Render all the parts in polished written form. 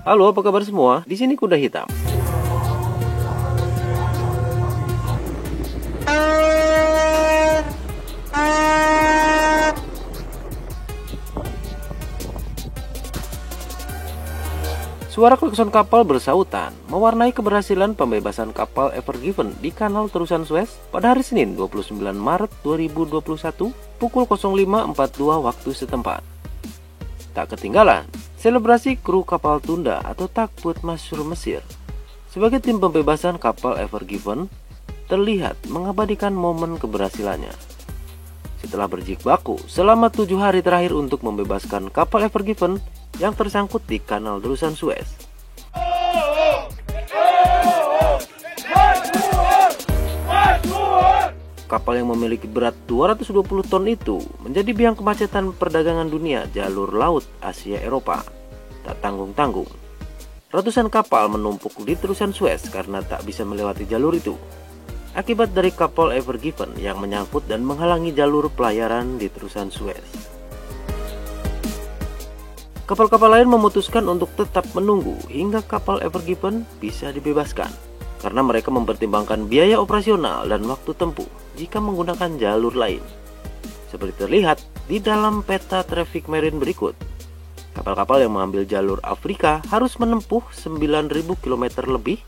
Halo, apa kabar semua? Di sini Kuda Hitam. Suara klakson kapal bersautan mewarnai keberhasilan pembebasan kapal Ever Given di Kanal Terusan Suez pada hari Senin 29 Maret 2021 pukul 05.42 waktu setempat. Tak ketinggalan, selebrasi kru kapal Tunda atau Takbut masyhur Mesir sebagai tim pembebasan kapal Ever Given terlihat mengabadikan momen keberhasilannya. Setelah berjibaku selama 7 hari terakhir untuk membebaskan kapal Ever Given yang tersangkut di Kanal Terusan Suez. Kapal yang memiliki berat 220 ton itu menjadi biang kemacetan perdagangan dunia jalur laut Asia-Eropa. Tak tanggung-tanggung, ratusan kapal menumpuk di Terusan Suez karena tak bisa melewati jalur itu. Akibat dari kapal Ever Given yang menyangkut dan menghalangi jalur pelayaran di Terusan Suez. Kapal-kapal lain memutuskan untuk tetap menunggu hingga kapal Ever Given bisa dibebaskan, karena mereka mempertimbangkan biaya operasional dan waktu tempuh jika menggunakan jalur lain. Seperti terlihat di dalam peta traffic marine berikut, kapal-kapal yang mengambil jalur Afrika harus menempuh 9.000 km lebih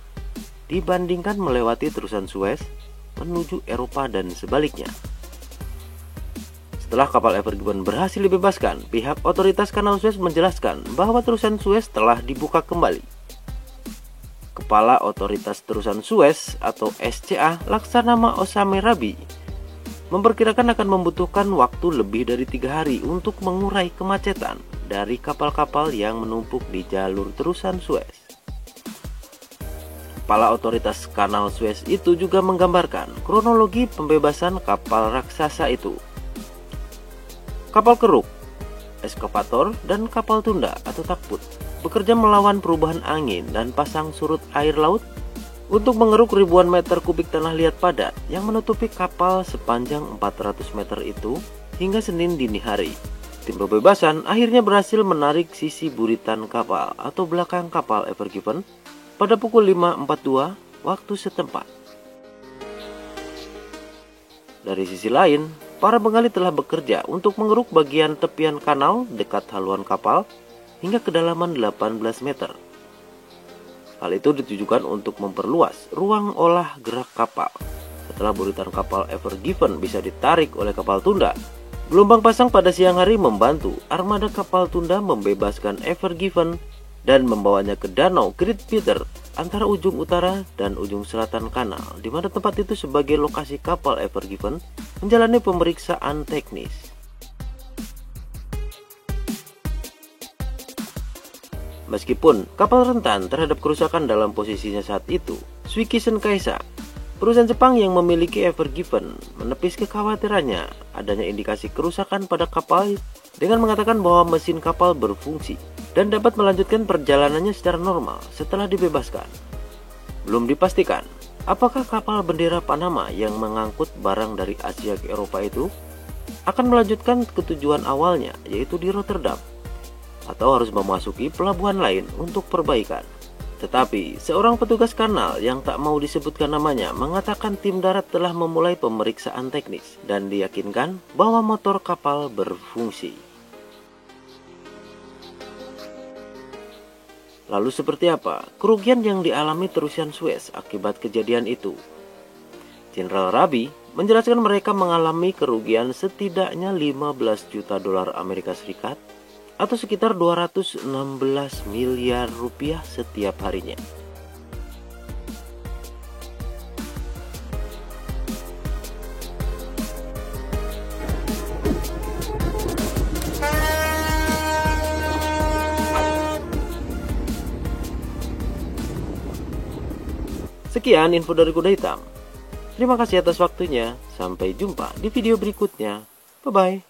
dibandingkan melewati Terusan Suez menuju Eropa dan sebaliknya. Setelah kapal Ever Given berhasil dibebaskan, pihak otoritas Kanal Suez menjelaskan bahwa Terusan Suez telah dibuka kembali. Kepala Otoritas Terusan Suez atau SCA Laksanama Osame Rabi memperkirakan akan membutuhkan waktu lebih dari 3 hari untuk mengurai kemacetan dari kapal-kapal yang menumpuk di jalur Terusan Suez. Kepala Otoritas Kanal Suez itu juga menggambarkan kronologi pembebasan kapal raksasa itu. Kapal keruk, eskavator, dan kapal Tunda atau Takbut bekerja melawan perubahan angin dan pasang surut air laut untuk mengeruk ribuan meter kubik tanah liat padat yang menutupi kapal sepanjang 400 meter itu hingga Senin dini hari. Tim pembebasan akhirnya berhasil menarik sisi buritan kapal atau belakang kapal Ever Given pada pukul 5.42 waktu setempat. Dari sisi lain, para penggali telah bekerja untuk mengeruk bagian tepian kanal dekat haluan kapal hingga kedalaman 18 meter. Hal itu ditujukan untuk memperluas ruang olah gerak kapal. Setelah buritan kapal Ever Given bisa ditarik oleh kapal Tunda, gelombang pasang pada siang hari membantu armada kapal Tunda membebaskan Ever Given dan membawanya ke danau Great Peter antara ujung utara dan ujung selatan kanal, di mana tempat itu sebagai lokasi kapal Ever Given menjalani pemeriksaan teknis. Meskipun kapal rentan terhadap kerusakan dalam posisinya saat itu, Suikisen Kaisa, perusahaan Jepang yang memiliki Ever Given, menepis kekhawatirannya adanya indikasi kerusakan pada kapal dengan mengatakan bahwa mesin kapal berfungsi dan dapat melanjutkan perjalanannya secara normal setelah dibebaskan. Belum dipastikan apakah kapal bendera Panama yang mengangkut barang dari Asia ke Eropa itu akan melanjutkan ke tujuan awalnya, yaitu di Rotterdam, atau harus memasuki pelabuhan lain untuk perbaikan. Tetapi seorang petugas kanal yang tak mau disebutkan namanya mengatakan tim darat telah memulai pemeriksaan teknis dan diyakinkan bahwa motor kapal berfungsi. Lalu seperti apa kerugian yang dialami Terusan Suez akibat kejadian itu? Jenderal Rabi menjelaskan mereka mengalami kerugian setidaknya 15 juta dolar Amerika Serikat atau sekitar 216 miliar rupiah setiap harinya. Sekian info dari Kuda Hitam. Terima kasih atas waktunya. Sampai jumpa di video berikutnya. Bye-bye.